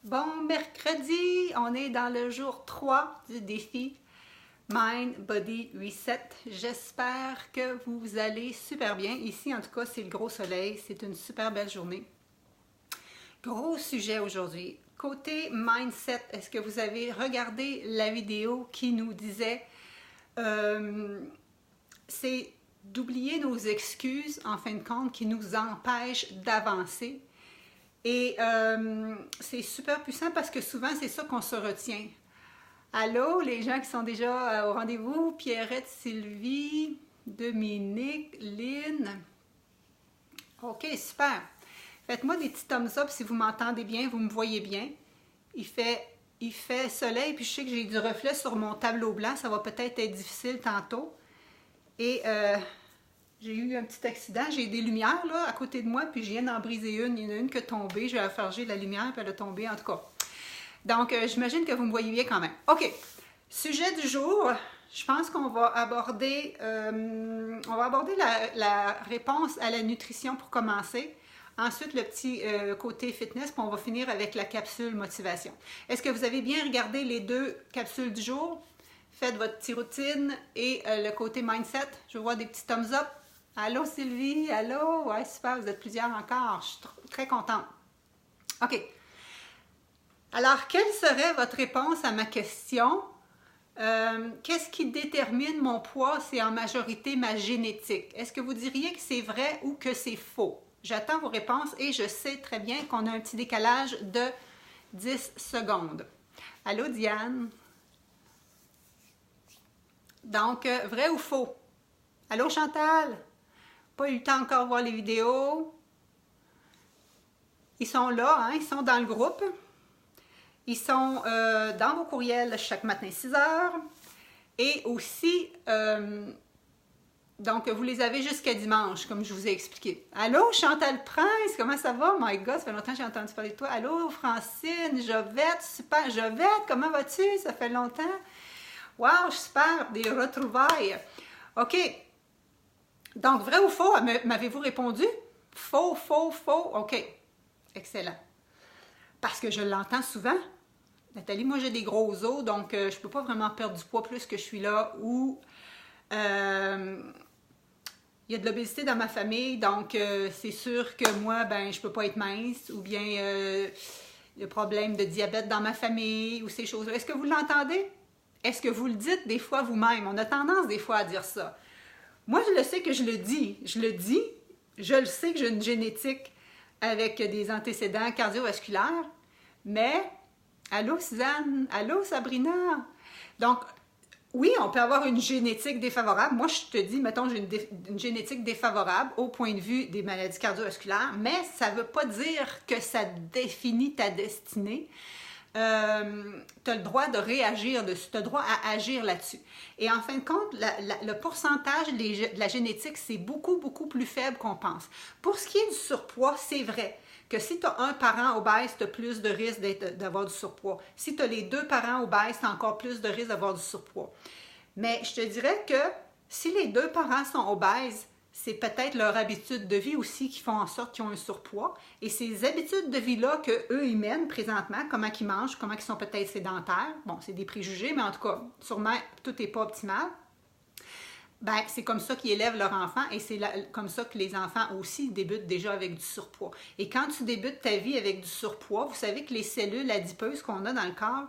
Bon mercredi, on est dans le jour 3 du défi Mind Body Reset. J'espère que vous allez super bien. Ici, en tout cas, c'est le gros soleil. C'est une super belle journée. Gros sujet aujourd'hui. Côté mindset, est-ce que vous avez regardé la vidéo qui nous disait c'est d'oublier nos excuses, en fin de compte, qui nous empêchent d'avancer. Et c'est super puissant parce que souvent, c'est ça qu'on se retient. Allô, les gens qui sont déjà au rendez-vous, Pierrette, Sylvie, Dominique, Lynn. OK, super. Faites-moi des petits thumbs up si vous m'entendez bien, vous me voyez bien. Il fait soleil, puis je sais que j'ai du reflet sur mon tableau blanc. Ça va peut-être être difficile tantôt. Et j'ai eu un petit accident. J'ai des lumières là, à côté de moi, puis je viens d'en briser une. Il y en a une qui est tombée. Je vais la farger la lumière, puis elle a tombé, en tout cas. Donc, j'imagine que vous me voyez bien quand même. OK. Sujet du jour. Je pense qu'on va aborder, la réponse à la nutrition pour commencer. Ensuite, le petit côté fitness, puis on va finir avec la capsule motivation. Est-ce que vous avez bien regardé les deux capsules du jour? Faites votre petite routine et le côté mindset. Je vois des petits thumbs up. Allô Sylvie, allô? Ouais, super, vous êtes plusieurs encore. Je suis très contente. OK. Alors, quelle serait votre réponse à ma question? Qu'est-ce qui détermine mon poids? C'est en majorité ma génétique. Est-ce que vous diriez que c'est vrai ou que c'est faux? J'attends vos réponses et je sais très bien qu'on a un petit décalage de 10 secondes. Allô Diane? Donc, vrai ou faux? Allô Chantal? Pas eu le temps encore de voir les vidéos. Ils sont là, hein? Ils sont dans le groupe. Ils sont dans vos courriels chaque matin 6 heures. Et aussi, donc vous les avez jusqu'à dimanche, comme je vous ai expliqué. Allô Chantal Prince, comment ça va? My God, ça fait longtemps que j'ai entendu parler de toi. Allô Francine, Jovette, super. Jovette, comment vas-tu? Ça fait longtemps. Wow, super, des retrouvailles. OK. Donc, vrai ou faux? M'avez-vous répondu? Faux, faux, faux. OK. Excellent. Parce que je l'entends souvent. Nathalie, moi, j'ai des gros os, donc je ne peux pas vraiment perdre du poids plus que je suis là. Ou il y a de l'obésité dans ma famille, donc c'est sûr que moi, ben, je ne peux pas être mince. Ou bien le problème de diabète dans ma famille, ou ces choses-là. Est-ce que vous l'entendez? Est-ce que vous le dites des fois vous-même? On a tendance des fois à dire ça. Moi, je le sais que je le dis. Je le sais que j'ai une génétique avec des antécédents cardiovasculaires. Mais, allô Suzanne? Allô Sabrina? Donc, oui, on peut avoir une génétique défavorable. Moi, je te dis, mettons, j'ai une génétique défavorable au point de vue des maladies cardiovasculaires, mais ça ne veut pas dire que ça définit ta destinée. Tu as le droit de réagir dessus, tu as le droit à agir là-dessus. Et en fin de compte, le pourcentage de la génétique, c'est beaucoup, beaucoup plus faible qu'on pense. Pour ce qui est du surpoids, c'est vrai que si tu as un parent obèse, tu as plus de risque d'avoir du surpoids. Si tu as les deux parents obèses, tu as encore plus de risque d'avoir du surpoids. Mais je te dirais que si les deux parents sont obèses, c'est peut-être leur habitude de vie aussi qui font en sorte qu'ils ont un surpoids. Et ces habitudes de vie-là qu'eux, ils mènent présentement, comment ils mangent, comment ils sont peut-être sédentaires, bon, c'est des préjugés, mais en tout cas, sûrement, tout n'est pas optimal. Ben, c'est comme ça qu'ils élèvent leurs enfants et c'est comme ça que les enfants aussi débutent déjà avec du surpoids. Et quand tu débutes ta vie avec du surpoids, vous savez que les cellules adipeuses qu'on a dans le corps,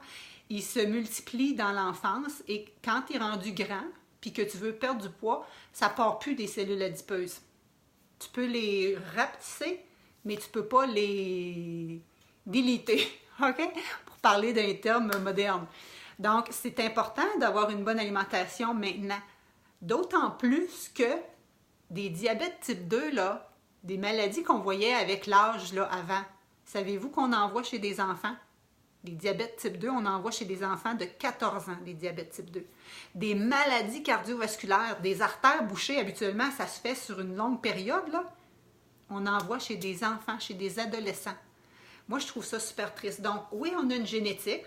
ils se multiplient dans l'enfance et quand tu es rendu grand, puis que tu veux perdre du poids, ça ne part plus des cellules adipeuses. Tu peux les rapetisser, mais tu ne peux pas les déliter, OK? Pour parler d'un terme moderne. Donc, c'est important d'avoir une bonne alimentation maintenant. D'autant plus que des diabètes type 2, là, des maladies qu'on voyait avec l'âge là, avant, savez-vous qu'on en voit chez des enfants? Des diabètes type 2, on en voit chez des enfants de 14 ans, des diabètes type 2. Des maladies cardiovasculaires, des artères bouchées, habituellement, ça se fait sur une longue période, là. On en voit chez des enfants, chez des adolescents. Moi, je trouve ça super triste. Donc, oui, on a une génétique,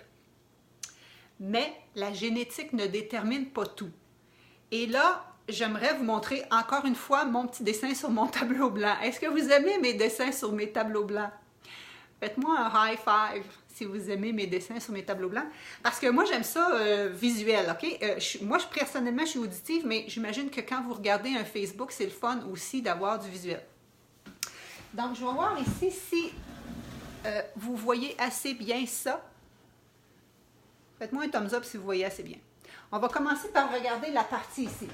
mais la génétique ne détermine pas tout. Et là, j'aimerais vous montrer encore une fois mon petit dessin sur mon tableau blanc. Est-ce que vous aimez mes dessins sur mes tableaux blancs? Faites-moi un high five si vous aimez mes dessins sur mes tableaux blancs. Parce que moi, j'aime ça visuel, OK? Moi, personnellement, je suis auditive, mais j'imagine que quand vous regardez un Facebook, c'est le fun aussi d'avoir du visuel. Donc, je vais voir ici si vous voyez assez bien ça. Faites-moi un thumbs up si vous voyez assez bien. On va commencer par regarder la partie ici.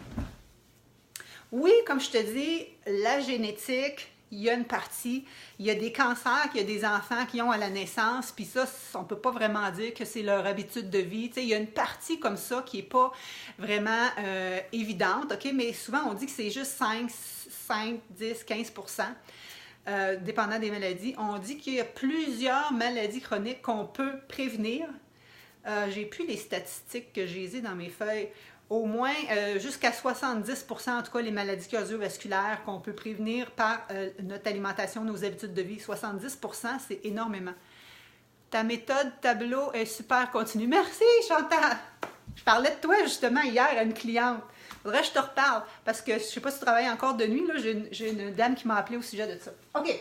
Oui, comme je te dis, la génétique, il y a une partie, il y a des cancers qu'il y a des enfants qui ont à la naissance, puis ça, on ne peut pas vraiment dire que c'est leur habitude de vie. Tu sais, il y a une partie comme ça qui n'est pas vraiment évidente, OK? Mais souvent, on dit que c'est juste 5, 10, 15%, dépendant des maladies. On dit qu'il y a plusieurs maladies chroniques qu'on peut prévenir. J'ai plus les statistiques que j'ai dans mes feuilles. Au moins jusqu'à 70%, en tout cas, les maladies cardiovasculaires qu'on peut prévenir par notre alimentation, nos habitudes de vie. 70%, c'est énormément. Ta méthode tableau est super continue. Merci, Chantal! Je parlais de toi, justement, hier à une cliente. Faudrait que je te reparle, parce que je ne sais pas si tu travailles encore de nuit, là, j'ai une dame qui m'a appelé au sujet de ça. OK.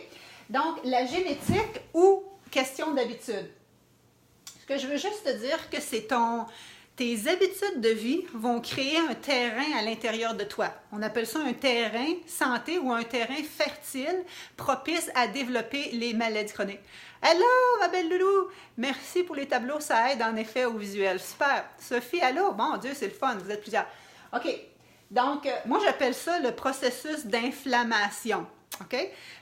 Donc, la génétique ou question d'habitude. Ce que je veux juste te dire que c'est tes habitudes de vie vont créer un terrain à l'intérieur de toi. On appelle ça un terrain santé ou un terrain fertile propice à développer les maladies chroniques. Allô, ma belle loulou! Merci pour les tableaux, ça aide en effet au visuel. Super! Sophie, allô? Mon Dieu, c'est le fun, vous êtes plusieurs. OK. Donc, moi, j'appelle ça le processus d'inflammation. OK?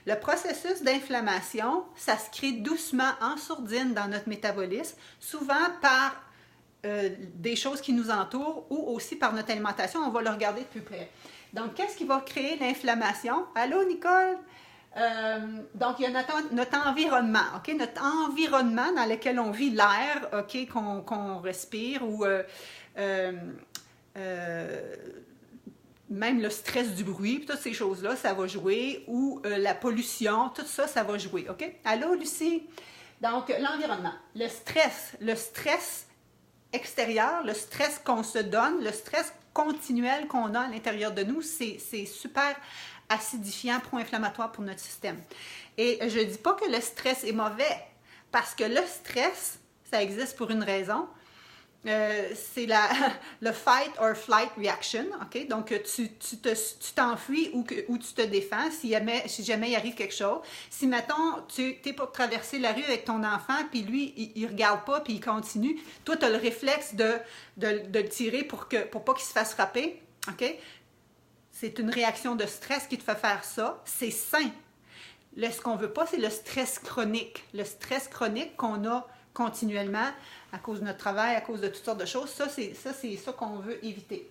Le processus d'inflammation, ça se crée doucement en sourdine dans notre métabolisme, souvent par des choses qui nous entourent ou aussi par notre alimentation. On va le regarder de plus près. Donc, qu'est-ce qui va créer l'inflammation? Allô, Nicole? Donc, il y a notre environnement, OK? Notre environnement dans lequel on vit, l'air, OK, qu'on respire ou même le stress du bruit, puis toutes ces choses-là, ça va jouer, ou la pollution, tout ça, ça va jouer, OK? Allô, Lucie? Donc, l'environnement, le stress extérieur, le stress qu'on se donne, le stress continuel qu'on a à l'intérieur de nous, c'est super acidifiant, pro-inflammatoire pour notre système. Et je ne dis pas que le stress est mauvais, parce que le stress, ça existe pour une raison. C'est le fight or flight reaction, OK? Donc, tu t'enfuis ou tu te défends si jamais il arrive quelque chose. Si, mettons, tu es pour traverser la rue avec ton enfant, puis lui, il regarde pas, puis il continue, toi, tu as le réflexe de le tirer pour pas qu'il se fasse frapper, OK? C'est une réaction de stress qui te fait faire ça. C'est sain. Ce qu'on veut pas, c'est le stress chronique. Le stress chronique qu'on a continuellement à cause de notre travail, à cause de toutes sortes de choses. Ça, c'est ça qu'on veut éviter.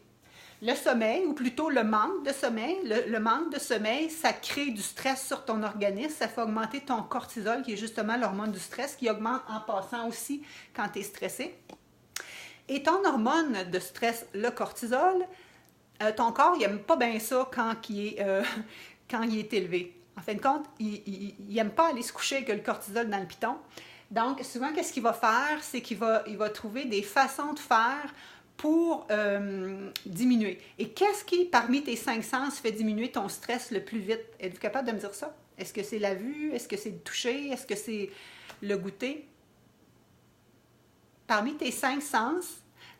Le sommeil, ou plutôt le manque de sommeil, le manque de sommeil, ça crée du stress sur ton organisme, ça fait augmenter ton cortisol, qui est justement l'hormone du stress, qui augmente en passant aussi quand tu es stressé. Et ton hormone de stress, le cortisol, ton corps, il n'aime pas bien ça quand il est élevé. En fin de compte, il n'aime pas aller se coucher avec le cortisol dans le piton. Donc, souvent, qu'est-ce qu'il va faire? C'est qu'il va trouver des façons de faire pour diminuer. Et qu'est-ce qui, parmi tes 5 sens, fait diminuer ton stress le plus vite? Êtes-vous capable de me dire ça? Est-ce que c'est la vue? Est-ce que c'est le toucher? Est-ce que c'est le goûter? Parmi tes 5 sens,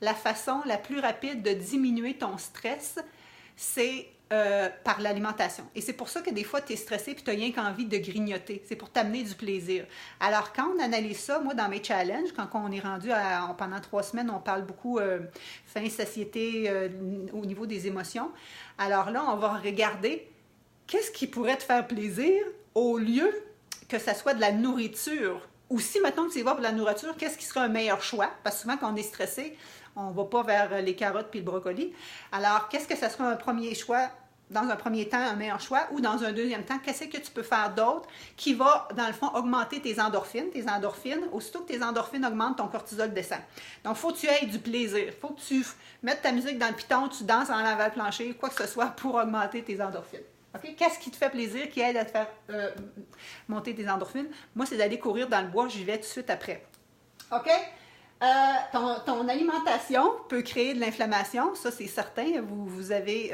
la façon la plus rapide de diminuer ton stress, c'est par l'alimentation. Et c'est pour ça que des fois, tu es stressé et tu n'as rien qu'envie de grignoter. C'est pour t'amener du plaisir. Alors, quand on analyse ça, moi, dans mes challenges, quand on est rendu pendant 3 semaines, on parle beaucoup faim, satiété au niveau des émotions. Alors là, on va regarder qu'est-ce qui pourrait te faire plaisir au lieu que ça soit de la nourriture. Ou si, maintenant que tu vas pour la nourriture, qu'est-ce qui serait un meilleur choix? Parce que souvent, quand on est stressé, on ne va pas vers les carottes puis le brocoli. Alors, qu'est-ce que ça serait un premier choix? Dans un premier temps, un meilleur choix, ou dans un deuxième temps, qu'est-ce que tu peux faire d'autre qui va, dans le fond, augmenter tes endorphines. Tes endorphines, aussitôt que tes endorphines augmentent, ton cortisol descend. Donc, il faut que tu aies du plaisir. Il faut que tu mettes ta musique dans le piton, tu danses en laval-plancher, quoi que ce soit, pour augmenter tes endorphines. Okay? Qu'est-ce qui te fait plaisir, qui aide à te faire monter tes endorphines? Moi, c'est d'aller courir dans le bois, j'y vais tout de suite après. OK? Ton alimentation peut créer de l'inflammation, ça c'est certain. Vous avez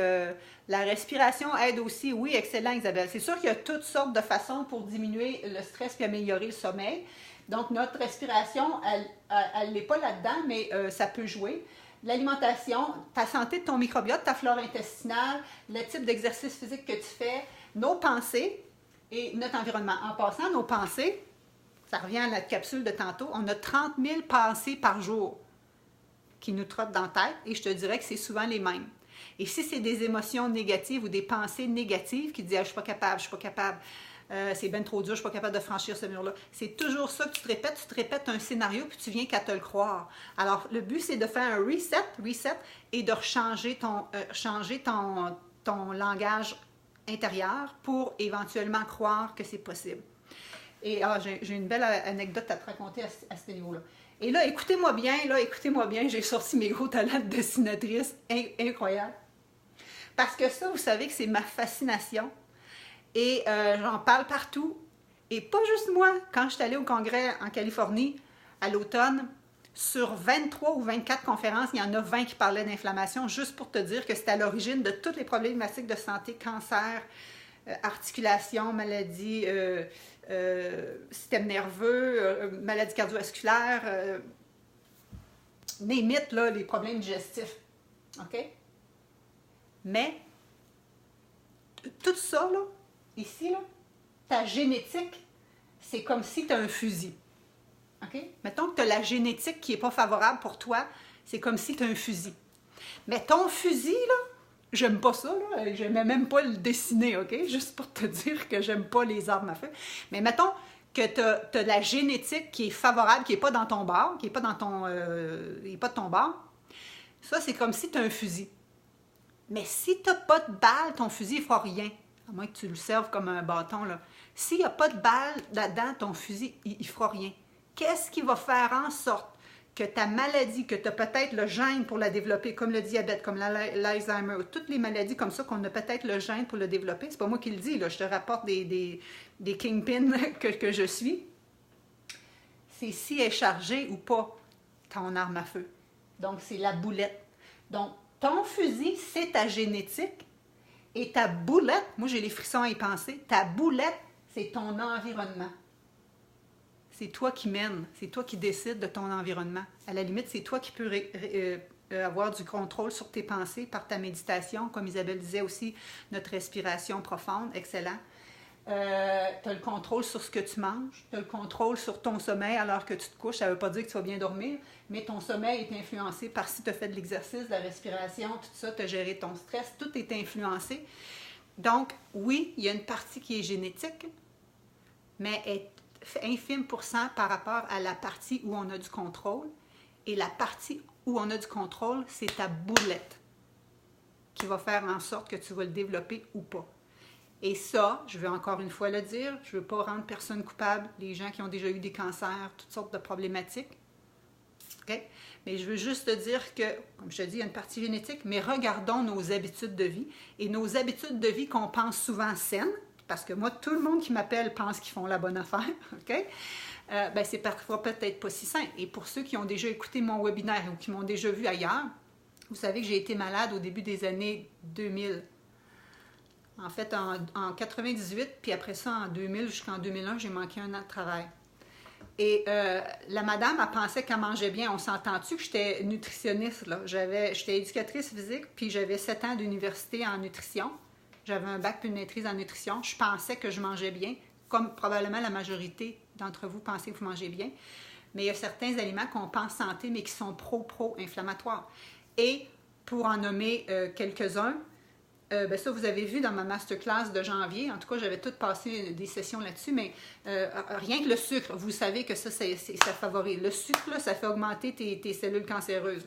la respiration aide aussi. Oui, excellent Isabelle. C'est sûr qu'il y a toutes sortes de façons pour diminuer le stress et améliorer le sommeil. Donc notre respiration, elle n'est pas là-dedans, mais ça peut jouer. L'alimentation, ta santé de ton microbiote, ta flore intestinale, le type d'exercice physique que tu fais, nos pensées et notre environnement. En passant, nos pensées, ça revient à notre capsule de tantôt, on a 30 000 pensées par jour qui nous trottent dans la tête et je te dirais que c'est souvent les mêmes. Et si c'est des émotions négatives ou des pensées négatives qui disent « je ne suis pas capable, je ne suis pas capable, c'est bien trop dur, je ne suis pas capable de franchir ce mur-là », c'est toujours ça que tu te répètes un scénario puis tu viens qu'à te le croire. Alors, le but, c'est de faire un reset et de changer ton langage intérieur pour éventuellement croire que c'est possible. Et j'ai une belle anecdote à te raconter à ce niveau-là. Et là, écoutez-moi bien, j'ai sorti mes gros talents de dessinatrice, incroyable. Parce que ça, vous savez que c'est ma fascination. Et j'en parle partout. Et pas juste moi. Quand je suis allée au congrès en Californie, à l'automne, sur 23 ou 24 conférences, il y en a 20 qui parlaient d'inflammation, juste pour te dire que c'est à l'origine de toutes les problématiques de santé, cancer, articulation, maladie, système nerveux, maladie cardiovasculaire, name it, là, les problèmes digestifs. OK? Mais, tout ça, là, ici, là, ta génétique, c'est comme si tu as un fusil. OK? Mettons que tu as la génétique qui n'est pas favorable pour toi, c'est comme si tu as un fusil. Mais ton fusil, là, j'aime pas ça, là. J'aimais même pas le dessiner, OK? Juste pour te dire que j'aime pas les armes à feu. Mais mettons que tu as la génétique qui est favorable, qui n'est pas dans ton bord, qui n'est pas dans ton... il n'est pas de ton bord. Ça, c'est comme si tu as un fusil. Mais si tu n'as pas de balle, ton fusil ne fera rien. À moins que tu le serves comme un bâton, là. S'il n'y a pas de balle là-dedans, ton fusil, il ne fera rien. Qu'est-ce qui va faire en sorte que ta maladie, que tu as peut-être le gène pour la développer, comme le diabète, comme l'Alzheimer, toutes les maladies comme ça qu'on a peut-être le gène pour le développer, c'est pas moi qui le dis, là, je te rapporte des kingpins que je suis, c'est si elle est chargée ou pas ton arme à feu. Donc, c'est la boulette. Donc, ton fusil, c'est ta génétique et ta boulette, moi j'ai les frissons à y penser, ta boulette, c'est ton environnement. C'est toi qui mènes, c'est toi qui décides de ton environnement. À la limite, c'est toi qui peux avoir du contrôle sur tes pensées par ta méditation, comme Isabelle disait aussi, notre respiration profonde, excellent. Tu as le contrôle sur ce que tu manges, tu as le contrôle sur ton sommeil alors que tu te couches. Ça ne veut pas dire que tu vas bien dormir, mais ton sommeil est influencé par si tu as fait de l'exercice, de la respiration, tout ça, tu as géré ton stress, tout est influencé. Donc, oui, il y a une partie qui est génétique, mais est infime % par rapport à la partie où on a du contrôle. Et la partie où on a du contrôle, c'est ta boulette qui va faire en sorte que tu vas le développer ou pas. Et ça, je veux encore une fois le dire, je ne veux pas rendre personne coupable, les gens qui ont déjà eu des cancers, toutes sortes de problématiques. Okay? Mais je veux juste te dire que, comme je te dis, il y a une partie génétique, mais regardons nos habitudes de vie. Et nos habitudes de vie qu'on pense souvent saines, parce que moi, tout le monde qui m'appelle pense qu'ils font la bonne affaire, OK? Ben, c'est parfois peut-être pas si sain. Et pour ceux qui ont déjà écouté mon webinaire ou qui m'ont déjà vu ailleurs, vous savez que j'ai été malade au début des années 2000. En fait, en 98, puis après ça, en 2000 jusqu'en 2001, j'ai manqué un an de travail. Et la madame, elle pensait qu'elle mangeait bien. On s'entend-tu que j'étais nutritionniste, là? J'étais éducatrice physique, puis j'avais 7 ans d'université en nutrition. J'avais un bac puis une maîtrise en nutrition. Je pensais que je mangeais bien, comme probablement la majorité d'entre vous pensez que vous mangez bien. Mais il y a certains aliments qu'on pense santé, mais qui sont pro-inflammatoires. Et pour en nommer quelques-uns, ben ça, vous avez vu dans ma masterclass de janvier. En tout cas, j'avais tout passé des sessions là-dessus, mais rien que le sucre, vous savez que ça favorise. Le sucre, là, ça fait augmenter tes cellules cancéreuses.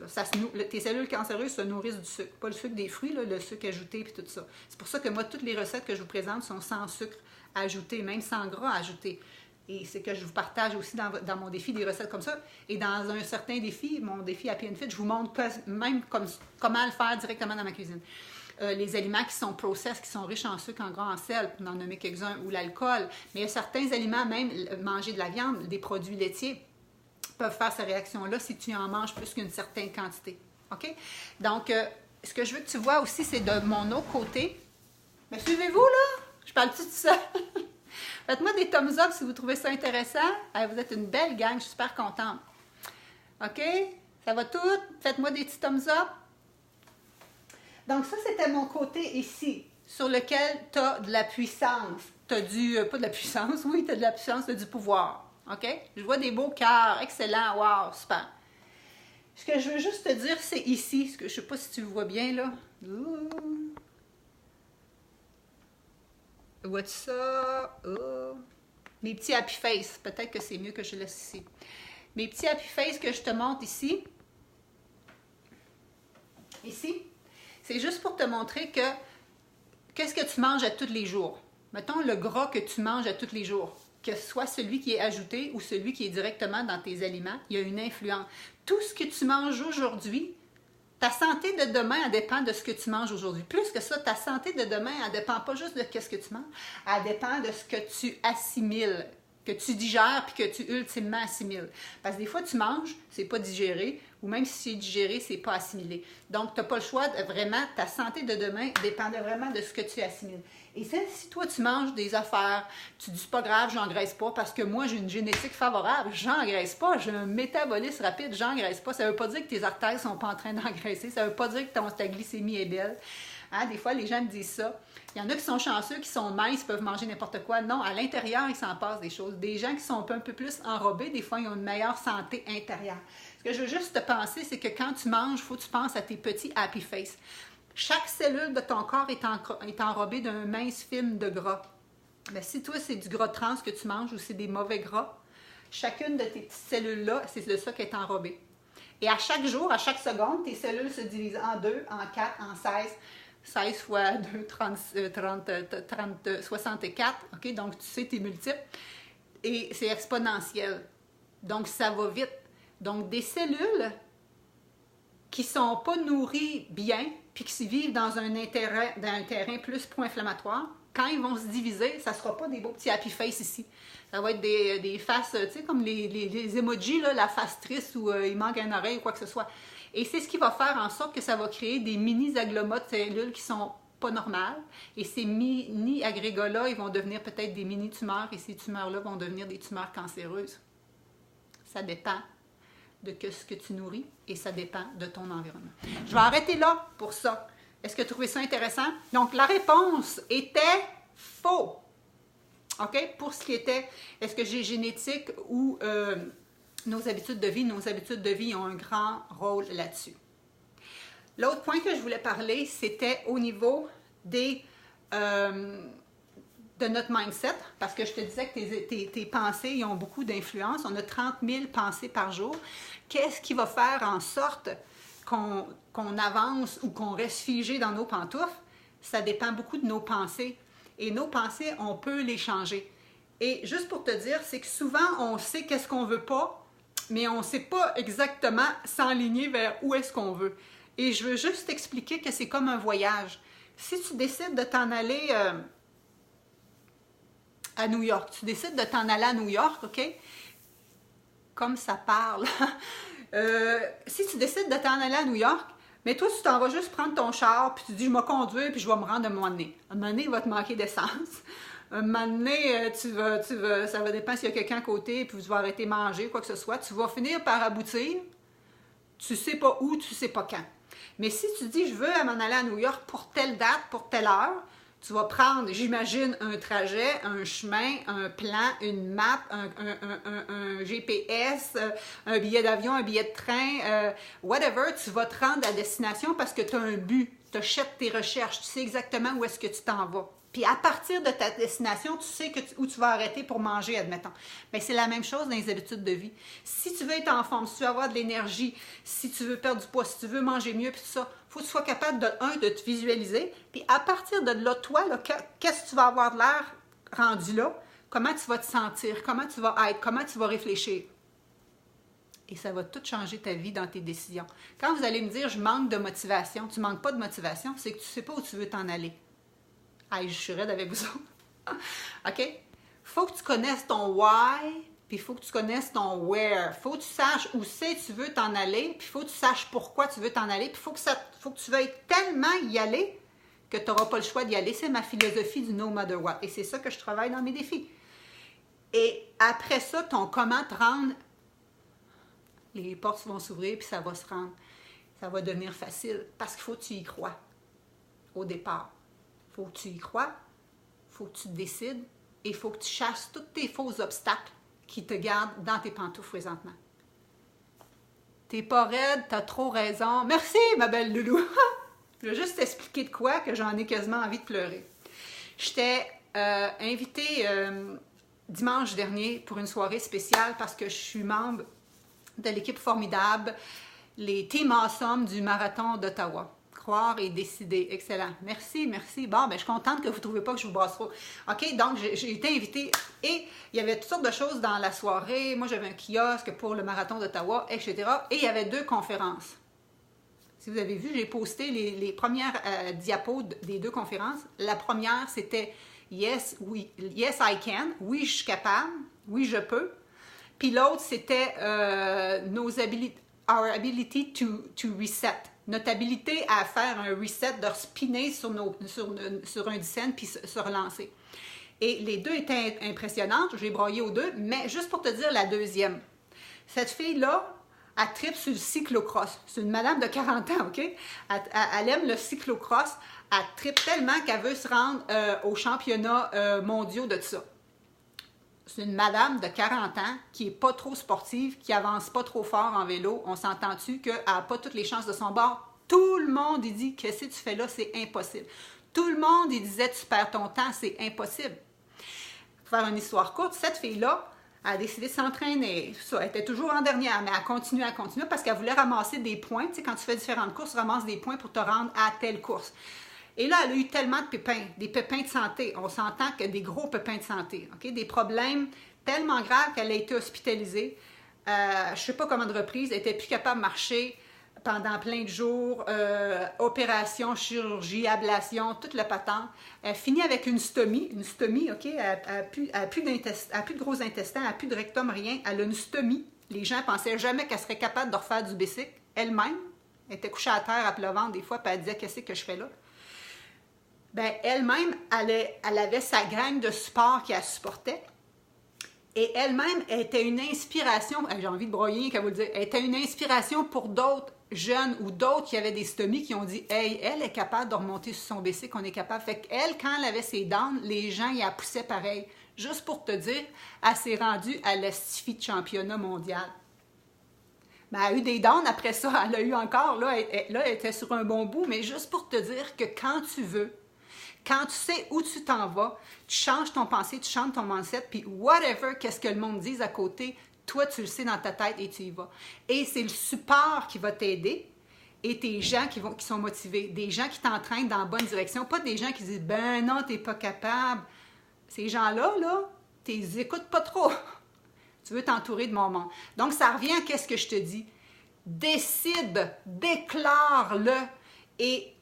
Tes cellules cancéreuses se nourrissent du sucre. Pas le sucre des fruits, là, le sucre ajouté et tout ça. C'est pour ça que moi, toutes les recettes que je vous présente sont sans sucre ajouté, même sans gras ajouté. Et c'est que je vous partage aussi dans mon défi des recettes comme ça. Et dans un certain défi, mon défi Happy and Fit, je vous montre même comment le faire directement dans ma cuisine. Les aliments qui sont processed, qui sont riches en sucre, en gras, en sel, pour en nommer quelques-uns, ou l'alcool. Mais il y a certains aliments, même manger de la viande, des produits laitiers, peuvent faire ces réactions-là si tu en manges plus qu'une certaine quantité. OK? Donc, ce que je veux que tu vois aussi, c'est de mon autre côté. Mais suivez-vous, là? Je parle-tu de ça? Faites-moi des thumbs up si vous trouvez ça intéressant. Vous êtes une belle gang, je suis super contente. OK? Ça va tout? Faites-moi des petits thumbs up. Donc, ça, c'était mon côté ici, sur lequel tu as de la puissance. Tu as pas de la puissance, oui, tu as de la puissance, tu as du pouvoir. OK? Je vois des beaux cœurs, excellent, wow, super. Ce que je veux juste te dire, c'est ici, je ne sais pas si tu le vois bien, là. What's ça? Mes petits happy face, peut-être que c'est mieux que je laisse ici. Mes petits happy face que je te montre ici, c'est juste pour te montrer que qu'est-ce que tu manges à tous les jours. Mettons le gras que tu manges à tous les jours, que ce soit celui qui est ajouté ou celui qui est directement dans tes aliments, il y a une influence. Tout ce que tu manges aujourd'hui, ta santé de demain, elle dépend de ce que tu manges aujourd'hui. Plus que ça, ta santé de demain, elle ne dépend pas juste de ce que tu manges, elle dépend de ce que tu assimiles, que tu digères puis que tu ultimement assimiles. Parce que des fois, tu manges, c'est pas digéré, ou même si c'est digéré, c'est pas assimilé. Donc, tu n'as pas le choix de vraiment, ta santé de demain dépend vraiment de ce que tu assimiles. Et si toi, tu manges des affaires, tu dis, c'est pas grave, j'engraisse pas, parce que moi, j'ai une génétique favorable, j'engraisse pas, j'ai un métabolisme rapide, j'engraisse pas. Ça veut pas dire que tes artères sont pas en train d'engraisser, ça veut pas dire que ta glycémie est belle. Hein? Des fois, les gens me disent ça. Il y en a qui sont chanceux, qui sont minces, peuvent manger n'importe quoi. Non, à l'intérieur, il s'en passe des choses. Des gens qui sont un peu plus enrobés, des fois, ils ont une meilleure santé intérieure. Ce que je veux juste te penser, c'est que quand tu manges, il faut que tu penses à tes petits happy face. Chaque cellule de ton corps est enrobée d'un mince film de gras. Mais si toi, c'est du gras trans que tu manges ou c'est des mauvais gras, chacune de tes petites cellules-là, c'est de ça qui est enrobée. Et à chaque jour, à chaque seconde, tes cellules se divisent en 2, en 4, en 16. 16 fois 2, 64. OK? Donc, tu sais, tes multiples. Et c'est exponentiel. Donc, ça va vite. Donc, des cellules qui ne sont pas nourries bien, puis qui vivent dans un terrain plus pro-inflammatoire, quand ils vont se diviser, ça ne sera pas des beaux petits happy face ici. Ça va être des faces, tu sais, comme les emojis, là, la face triste où il manque une oreille ou quoi que ce soit. Et c'est ce qui va faire en sorte que ça va créer des mini-aglomas de cellules qui sont pas normales. Et ces mini-agrégats-là, ils vont devenir peut-être des mini-tumeurs, et ces tumeurs-là vont devenir des tumeurs cancéreuses. Ça dépend de ce que tu nourris et ça dépend de ton environnement. Je vais arrêter là pour ça. Est-ce que tu trouvais ça intéressant? Donc, la réponse était faux. OK? Pour ce qui était, est-ce que j'ai génétique ou nos habitudes de vie ont un grand rôle là-dessus. L'autre point que je voulais parler, c'était au niveau de notre mindset, parce que je te disais que tes pensées ils ont beaucoup d'influence. On a 30 000 pensées par jour. Qu'est-ce qui va faire en sorte qu'on avance ou qu'on reste figé dans nos pantoufles? Ça dépend beaucoup de nos pensées. Et nos pensées, on peut les changer. Et juste pour te dire, c'est que souvent, on sait qu'est-ce qu'on veut pas, mais on ne sait pas exactement s'enligner vers où est-ce qu'on veut. Et je veux juste t'expliquer que c'est comme un voyage. Si tu décides de t'en aller à New York, OK? Comme ça parle. Si tu décides de t'en aller à New York, mais toi, tu t'en vas juste prendre ton char, puis tu dis, je vais conduire, puis je vais me rendre à un moment donné. À un moment donné, il va te manquer d'essence. Un moment donné, ça va dépendre s'il y a quelqu'un à côté, puis tu vas arrêter de manger, quoi que ce soit. Tu vas finir par aboutir. Tu ne sais pas où, tu ne sais pas quand. Mais si tu dis, je veux m'en aller à New York pour telle date, pour telle heure, tu vas prendre, j'imagine, un trajet, un chemin, un plan, une map, un GPS, un billet d'avion, un billet de train, whatever. Tu vas te rendre à destination parce que tu as un but. Tu achètes tes recherches. Tu sais exactement où est-ce que tu t'en vas. Puis à partir de ta destination, tu sais où tu vas arrêter pour manger, admettons. Bien, c'est la même chose dans les habitudes de vie. Si tu veux être en forme, si tu veux avoir de l'énergie, si tu veux perdre du poids, si tu veux manger mieux, puis tout ça, il faut que tu sois capable, de te visualiser. Puis à partir de là, toi, qu'est-ce que tu vas avoir de l'air rendu là? Comment tu vas te sentir? Comment tu vas être? Comment tu vas réfléchir? Et ça va tout changer ta vie dans tes décisions. Quand vous allez me dire, je manque de motivation, tu ne manques pas de motivation, c'est que tu ne sais pas où tu veux t'en aller. Ah, je suis raide avec vous autres. OK? Il faut que tu connaisses ton why puis il faut que tu connaisses ton where. Il faut que tu saches où c'est que tu veux t'en aller, puis il faut que tu saches pourquoi tu veux t'en aller, puis il faut que tu veuilles tellement y aller que tu n'auras pas le choix d'y aller. C'est ma philosophie du no matter what. Et c'est ça que je travaille dans mes défis. Et après ça, ton comment te rendre, les portes vont s'ouvrir, puis ça va se rendre. Ça va devenir facile, parce qu'il faut que tu y crois au départ. Il faut que tu y crois, il faut que tu te décides, et il faut que tu chasses tous tes faux obstacles qui te gardent dans tes pantoufles présentement. T'es pas raide, t'as trop raison. Merci, ma belle loulou! Je vais juste t'expliquer de quoi que j'en ai quasiment envie de pleurer. J'étais invitée dimanche dernier pour une soirée spéciale parce que je suis membre de l'équipe formidable, les Team Awesome du Marathon d'Ottawa. Croire et décider. Excellent. Merci, merci. Bon, ben, je suis contente que vous ne trouvez pas que je vous brasse trop. OK, donc j'ai été invitée et il y avait toutes sortes de choses dans la soirée. Moi, j'avais un kiosque pour le Marathon d'Ottawa, etc. Et il y avait 2 conférences. Si vous avez vu, j'ai posté les premières diapos des 2 conférences. La première, c'était Yes, oui, yes, I can. Oui, je suis capable. Oui, je peux. Puis l'autre, c'était Our ability to reset. Notre habilité à faire un reset, de spinner sur un dizaine puis se relancer. Et les 2 étaient impressionnantes. J'ai broyé aux 2, mais juste pour te dire la deuxième. Cette fille-là, elle tripe sur le cyclocross. C'est une madame de 40 ans, OK? Elle aime le cyclocross. Elle tripe tellement qu'elle veut se rendre aux championnats mondiaux de ça. C'est une madame de 40 ans qui n'est pas trop sportive, qui avance pas trop fort en vélo. On s'entend-tu qu'elle n'a pas toutes les chances de son bord? Tout le monde, il dit, qu'est-ce que tu fais là? C'est impossible. Tout le monde, il disait, tu perds ton temps, c'est impossible. Pour faire une histoire courte, cette fille-là a décidé de s'entraîner. Elle était toujours en dernière, mais elle continue parce qu'elle voulait ramasser des points. Tu sais, quand tu fais différentes courses, tu ramasses des points pour te rendre à telle course. Et là, elle a eu tellement de pépins, des pépins de santé. On s'entend que des gros pépins de santé, okay? Des problèmes tellement graves qu'elle a été hospitalisée. Je ne sais pas comment de reprise, elle n'était plus capable de marcher pendant plein de jours. Opération, chirurgie, ablation, toute la patente. Elle finit avec une stomie. Une stomie, OK? Elle n'a plus de gros intestins, elle n'a plus de rectum, rien. Elle a une stomie. Les gens ne pensaient jamais qu'elle serait capable de refaire du bicycle. Elle-même, elle était couchée à terre à plat ventre des fois, puis elle disait, qu'est-ce que je fais là? Ben, elle-même, elle avait sa gang de support qui la supportait. Et elle-même était une inspiration, j'ai envie de broyer qu'à vous le dire, elle était une inspiration pour d'autres jeunes ou d'autres qui avaient des stomies qui ont dit « Hey, elle est capable de remonter sur son bicycle, on est capable. » Fait qu'elle, quand elle avait ses downs, les gens y la poussaient pareil. Juste pour te dire, elle s'est rendue à l'estifie de championnat mondial. Ben, elle a eu des downs après ça, elle a eu encore, là, elle était sur un bon bout, mais juste pour te dire que quand tu veux, quand tu sais où tu t'en vas, tu changes ton pensée, tu changes ton mindset, puis whatever, qu'est-ce que le monde dise à côté, toi, tu le sais dans ta tête et tu y vas. Et c'est le support qui va t'aider et tes gens qui sont motivés, des gens qui t'entraînent dans la bonne direction, pas des gens qui disent « Ben non, t'es pas capable. » Ces gens-là, tu les écoutes pas trop. Tu veux t'entourer de mon monde. Donc, ça revient à qu'est-ce que je te dis. Décide, déclare-le et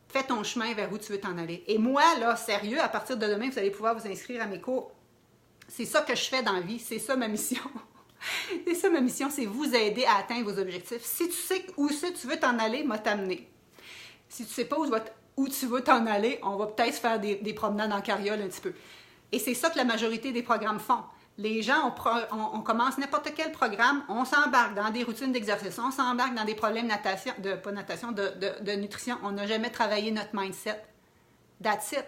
fais ton chemin vers où tu veux t'en aller. Et moi, là, sérieux, à partir de demain, vous allez pouvoir vous inscrire à mes cours. C'est ça que je fais dans la vie. C'est ça ma mission. C'est ça ma mission, c'est vous aider à atteindre vos objectifs. Si tu sais où tu veux t'en aller, moi t'amener. Si tu ne sais pas où tu veux t'en aller, on va peut-être faire des promenades en carriole un petit peu. Et c'est ça que la majorité des programmes font. Les gens, on commence n'importe quel programme, on s'embarque dans des routines d'exercice, on s'embarque dans des problèmes de nutrition. On n'a jamais travaillé notre mindset. That's it.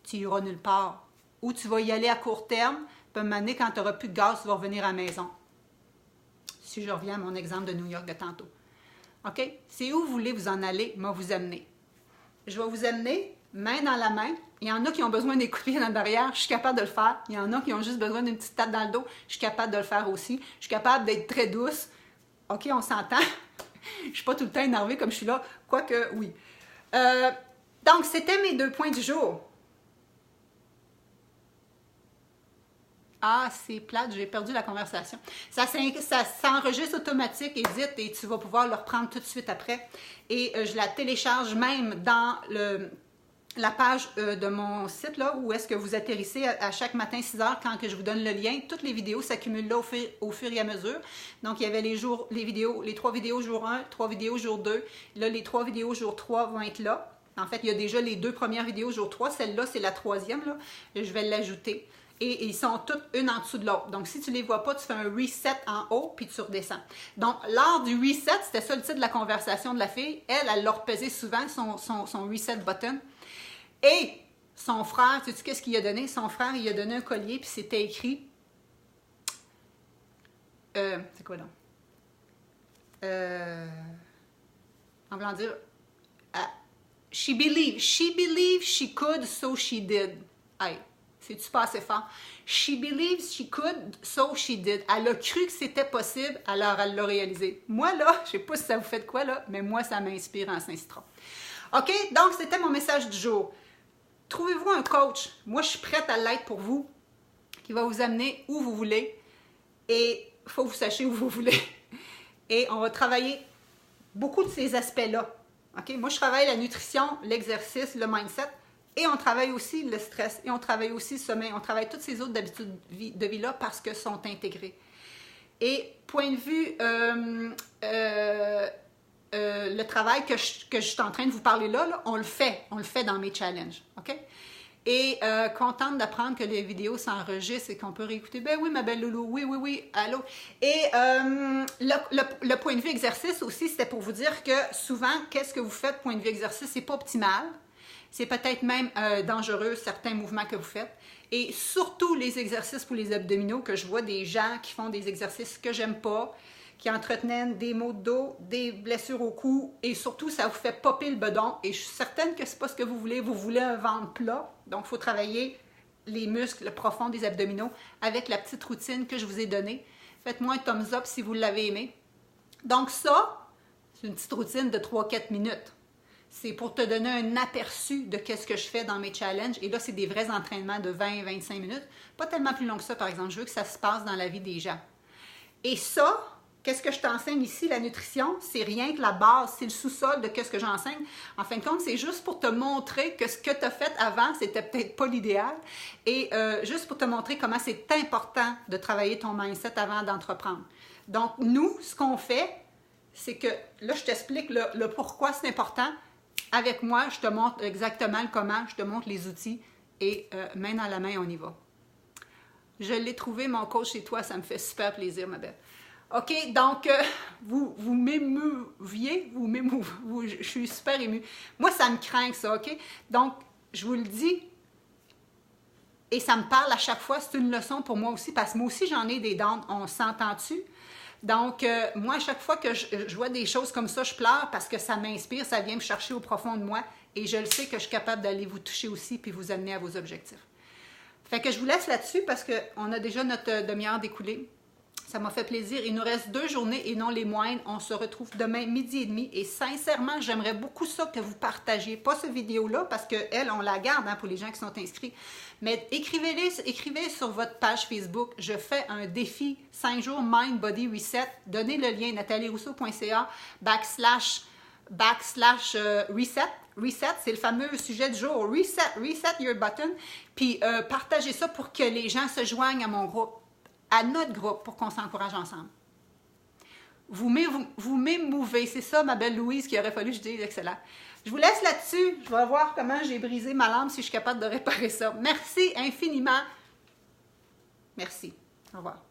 Tu iras nulle part. Ou tu vas y aller à court terme, puis à un moment donné, quand tu n'auras plus de gaz, tu vas revenir à la maison. Si je reviens à mon exemple de New York de tantôt. OK? C'est où vous voulez vous en aller, moi vous amener. Je vais vous amener main dans la main. Il y en a qui ont besoin des coups de pied en arrière, je suis capable de le faire. Il y en a qui ont juste besoin d'une petite tape dans le dos, je suis capable de le faire aussi. Je suis capable d'être très douce. OK, on s'entend. Je ne suis pas tout le temps énervée comme je suis là, quoique oui. Donc, c'était mes 2 points du jour. Ah, c'est plate, j'ai perdu la conversation. Ça s'enregistre automatique, édite, et tu vas pouvoir le reprendre tout de suite après. Et je la télécharge même dans la page de mon site, là, où est-ce que vous atterrissez à chaque matin 6 heures quand que je vous donne le lien. Toutes les vidéos s'accumulent là au fur et à mesure. Donc, il y avait les 3 vidéos jour 1, 3 vidéos jour 2. Là, les 3 vidéos jour 3 vont être là. En fait, il y a déjà les 2 premières vidéos jour 3. Celle-là, c'est la 3e, là. Je vais l'ajouter. Et ils sont toutes une en dessous de l'autre. Donc, si tu ne les vois pas, tu fais un reset en haut, puis tu redescends. Donc, lors du reset, c'était ça le titre de la conversation de la fille. Elle l'a repesé souvent, son reset button. Et son frère, sais-tu qu'est-ce qu'il a donné? Son frère, il a donné un collier, puis c'était écrit... c'est quoi donc? En voulant dire... she believed she could, so she did. Hey, c'est-tu pas assez fort? She believed she could, so she did. Elle a cru que c'était possible, alors elle l'a réalisé. Moi, là, je sais pas si ça vous fait de quoi, là, mais moi, ça m'inspire en Saint-Citron. OK? Donc, c'était mon message du jour. Trouvez-vous un coach. Moi, je suis prête à l'être pour vous, qui va vous amener où vous voulez. Et il faut que vous sachiez où vous voulez. Et on va travailler beaucoup de ces aspects-là. OK? Moi, je travaille la nutrition, l'exercice, le mindset. Et on travaille aussi le stress. Et on travaille aussi le sommeil. On travaille toutes ces autres habitudes de vie-là parce qu'elles sont intégrées. Et point de vue... le travail que je suis en train de vous parler là, on le fait dans mes challenges, OK? Et contente d'apprendre que les vidéos s'enregistrent et qu'on peut réécouter. Ben oui, ma belle loulou, oui, allô. Et le point de vue exercice aussi, c'était pour vous dire que souvent, qu'est-ce que vous faites, point de vue exercice, c'est pas optimal. C'est peut-être même dangereux, certains mouvements que vous faites. Et surtout les exercices pour les abdominaux, que je vois des gens qui font des exercices que j'aime pas, qui entretenaient des maux de dos, des blessures au cou, et surtout, ça vous fait popper le bedon. Et je suis certaine que c'est pas ce que vous voulez un ventre plat. Donc, il faut travailler les muscles profonds des abdominaux avec la petite routine que je vous ai donnée. Faites-moi un thumbs up si vous l'avez aimé. Donc ça, c'est une petite routine de 3-4 minutes. C'est pour te donner un aperçu de qu'est-ce que je fais dans mes challenges. Et là, c'est des vrais entraînements de 20-25 minutes. Pas tellement plus long que ça, par exemple. Je veux que ça se passe dans la vie des gens. Et ça... Qu'est-ce que je t'enseigne ici? La nutrition, c'est rien que la base, c'est le sous-sol de ce que j'enseigne. En fin de compte, c'est juste pour te montrer que ce que tu as fait avant, c'était peut-être pas l'idéal. Et juste pour te montrer comment c'est important de travailler ton mindset avant d'entreprendre. Donc, nous, ce qu'on fait, c'est que, là, je t'explique le pourquoi c'est important. Avec moi, je te montre exactement le comment, je te montre les outils et main dans la main, on y va. Je l'ai trouvé, mon coach chez toi, ça me fait super plaisir, ma belle. OK, donc, vous m'émouviez, je suis super émue. Moi, ça me craint ça, OK? Donc, je vous le dis, et ça me parle à chaque fois, c'est une leçon pour moi aussi, parce que moi aussi, j'en ai des dents, on s'entend-tu? Donc, moi, à chaque fois que je vois des choses comme ça, je pleure parce que ça m'inspire, ça vient me chercher au profond de moi, et je le sais que je suis capable d'aller vous toucher aussi, puis vous amener à vos objectifs. Fait que je vous laisse là-dessus, parce qu'on a déjà notre demi-heure d'écoulée. Ça m'a fait plaisir. Il nous reste 2 journées et non les moindres. On se retrouve demain 12h30. Et sincèrement, j'aimerais beaucoup ça que vous partagiez. Pas cette vidéo-là parce qu'elle, on la garde pour les gens qui sont inscrits. Mais écrivez sur votre page Facebook. Je fais un défi 5 jours Mind Body Reset. Donnez le lien natalierousseau.ca /reset. Reset, c'est le fameux sujet du jour. Reset your button. Puis partagez ça pour que les gens se joignent à mon groupe. À notre groupe pour qu'on s'encourage ensemble. Vous m'émouvez, c'est ça ma belle Louise qu'il aurait fallu que je dise excellent. Je vous laisse là-dessus, je vais voir comment j'ai brisé ma lampe si je suis capable de réparer ça. Merci infiniment. Merci. Au revoir.